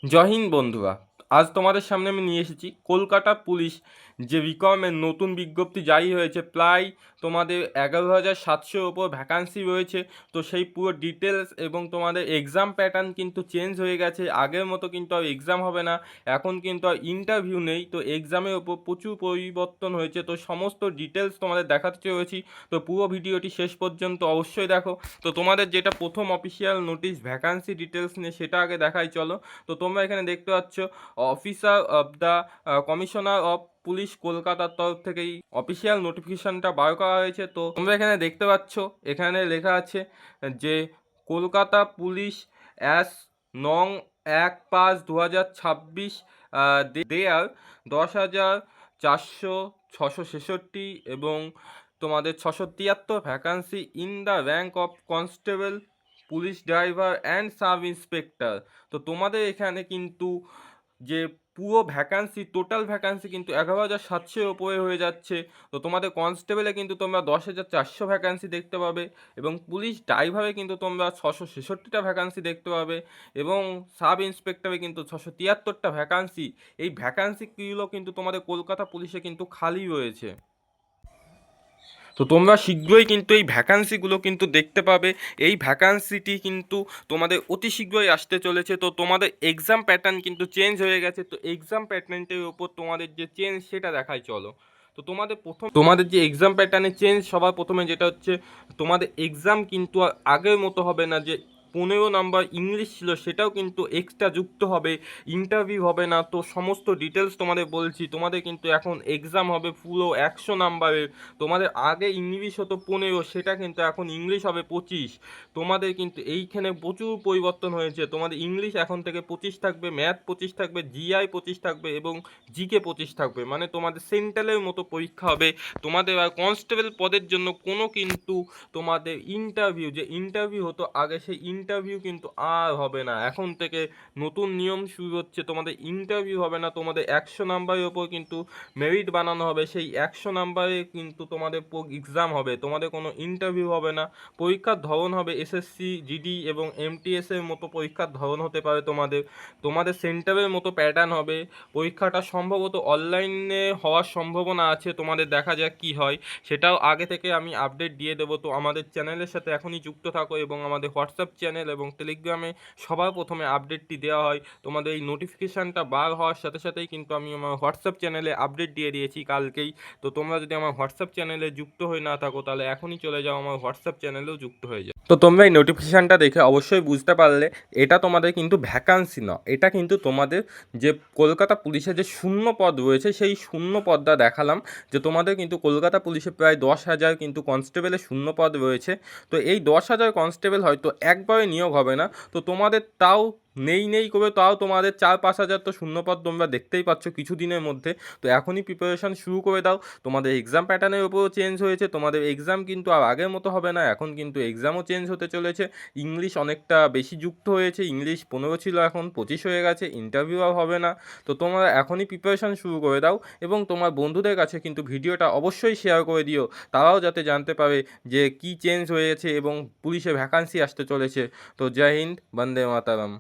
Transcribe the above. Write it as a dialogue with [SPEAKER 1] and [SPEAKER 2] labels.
[SPEAKER 1] জয় হিন্দ বন্ধুরা। আজ তোমাদের সামনে আমি নিয়ে এসেছি কলকাতা পুলিশ যে রিক্রুটমেন্ট নতুন বিজ্ঞপ্তি জারি হয়েছে। প্রায় তোমাদের 11,700 ওপর ভ্যাকান্সি রয়েছে। তো সেই পুরো ডিটেলস এবং তোমাদের এক্সাম প্যাটার্ন কিন্তু চেঞ্জ হয়ে গেছে। আগের মতো কিন্তু আর এক্সাম হবে না, এখন কিন্তু আর ইন্টারভিউ নেই। তো এক্সামের ওপর প্রচুর পরিবর্তন হয়েছে। তো সমস্ত ডিটেলস তোমাদের দেখাতে চলেছি। তো পুরো ভিডিওটি শেষ পর্যন্ত অবশ্যই দেখো। তো তোমাদের যেটা প্রথম অফিসিয়াল নোটিশ ভ্যাকান্সি ডিটেলস নিয়ে সেটা আগে দেখাই চলো। তো তোমরা এখানে দেখতে পাচ্ছ officer of the commissioner of police কলকাতার তরফ থেকে এই অফিসিয়াল নোটিফিকেশনটা বার করা হয়েছে। তো তোমরা এখানে দেখতে পাচ্ছ, এখানে লেখা আছে যে কলকাতা পুলিশ অ্যাস নং 1/5/2026 দেয়ার 10,400 666 এবং তোমাদের 673 vacancy in the rank of constable, police driver and sub inspector. তো তোমাদের এখানে কিন্তু যে পুরো ভ্যাকান্সি, টোটাল ভ্যাকান্সি কিন্তু 11,700 ওপরে হয়ে যাচ্ছে। তো তোমাদের কনস্টেবলে কিন্তু তোমরা 10,400 ভ্যাকান্সি দেখতে পাবে এবং পুলিশ ড্রাইভারে কিন্তু তোমরা 666টা ভ্যাকান্সি দেখতে পাবে এবং সাব ইন্সপেক্টরে কিন্তু 673টা ভ্যাকান্সি। এই ভ্যাকান্সিগুলো কিন্তু তোমাদের কলকাতা পুলিশে কিন্তু খালি রয়েছে। তো তোমরা শীঘ্রই কিন্তু এই ভ্যাকান্সিগুলো কিন্তু দেখতে পাবে। এই ভ্যাকান্সিটি কিন্তু তোমাদের অতি শীঘ্রই আসতে চলেছে। তো তোমাদের এক্সাম প্যাটার্ন কিন্তু চেঞ্জ হয়ে গেছে। তো এক্সাম প্যাটার্নটির ওপর তোমাদের যে চেঞ্জ সেটা দেখাই চলো। তো তোমাদের যে এক্সাম প্যাটার্নে চেঞ্জ, সবার প্রথমে যেটা হচ্ছে তোমাদের এক্সাম কিন্তু আর আগের মতো হবে না। যে 15 নাম্বার ইংলিশ ছিল সেটাও কিন্তু এক্সট্রা যুক্ত হবে, ইন্টারভিউ হবে না। তো সমস্ত ডিটেলস তোমাদের বলছি। তোমাদের কিন্তু এখন এক্সাম হবে পুরো 100 নাম্বারের। তোমাদের আগে ইংলিশ হতো 15, সেটা কিন্তু এখন ইংলিশ হবে 25। তোমাদের কিন্তু এইখানে প্রচুর পরিবর্তন হয়েছে। তোমাদের ইংলিশ এখন থেকে 25 থাকবে, ম্যাথ 25 থাকবে, জিআই 25 থাকবে এবং জিকে 25 থাকবে। মানে তোমাদের সেন্ট্রালের মতো পরীক্ষা হবে। তোমাদের আর কনস্টেবল পদের জন্য কোনো কিন্তু তোমাদের ইন্টারভিউ হতো আগে, সেই ইন্টারভিউ কিন্তু আর হবে না। এখন থেকে নতুন নিয়ম শুরু হচ্ছে, তোমাদের ইন্টারভিউ হবে না। তোমাদের 100 নাম্বারের ওপর কিন্তু মেরিট বানানো হবে। সেই 100 নাম্বারে কিন্তু তোমাদের এক্সাম হবে, তোমাদের কোনো ইন্টারভিউ হবে না। পরীক্ষার ধরন হবে এসএসসি, জিডি এবং এমটিএস এর মতো পরীক্ষার ধরন হতে পারে। তোমাদের সেন্টারের মতো প্যাটার্ন হবে। পরীক্ষাটা সম্ভবত অনলাইনে হওয়ার সম্ভাবনা আছে। তোমাদের দেখা যাক কি হয়, সেটাও আগে থেকে আমি আপডেট দিয়ে দেবো। তো আমাদের চ্যানেলের সাথে এখনই যুক্ত থাকো এবং আমাদের হোয়াটসঅ্যাপ চ্যানেল এবং টেলিগ্রামে সবার প্রথমে আপডেটটি দেওয়া হয়। তোমাদের এই নোটিফিকেশানটা বার হওয়ার সাথে সাথেই কিন্তু আমি আমার হোয়াটসঅ্যাপ চ্যানেলে আপডেট দিয়ে দিয়েছি কালকেই। তো তোমরা যদি আমার হোয়াটসঅ্যাপ চ্যানেলে যুক্ত হয়ে না থাকো তাহলে এখনই চলে যাও, আমার হোয়াটসঅ্যাপ চ্যানেলেও যুক্ত হয়ে যাও। তো তোমরা এই নোটিফিকেশানটা দেখে অবশ্যই বুঝতে পারলে এটা তোমাদের কিন্তু ভ্যাকান্সি না, এটা কিন্তু তোমাদের যে কলকাতা পুলিশের যে শূন্য পদ রয়েছে সেই শূন্য পদটা দেখালাম। যে তোমাদের কিন্তু কলকাতা পুলিশে প্রায় 10,000 কিন্তু কনস্টেবলের শূন্য পদ রয়েছে। তো এই 10,000 কনস্টেবল হয়তো একবারে নিয়োগ হবে না। তো তোমাদের তাও নেই করে তাও তোমাদের 4-5 হাজার তো শূন্যপদ তোমরা দেখতেই পাচ্ছ কিছুদিনের মধ্যে। তো এখনই প্রিপারেশান শুরু করে দাও। তোমাদের এক্সাম প্যাটার্নের উপরও চেঞ্জ হয়েছে। তোমাদের এক্সাম কিন্তু আর আগের মতো হবে না, এখন কিন্তু এক্সামও চেঞ্জ হতে চলেছে। ইংলিশ অনেকটা বেশি যুক্ত হয়েছে, ইংলিশ 15 ছিল এখন 25 হয়ে গেছে, ইন্টারভিউ আর হবে না। তো তোমরা এখনই প্রিপারেশান শুরু করে দাও এবং তোমার বন্ধুদের কাছে কিন্তু ভিডিওটা অবশ্যই শেয়ার করে দিও, তারাও যাতে জানতে পারে যে কি চেঞ্জ হয়েছে এবং পুলিশে ভ্যাকান্সি আসতে চলেছে। তো জয় হিন্দ, বন্দে মাতারাম।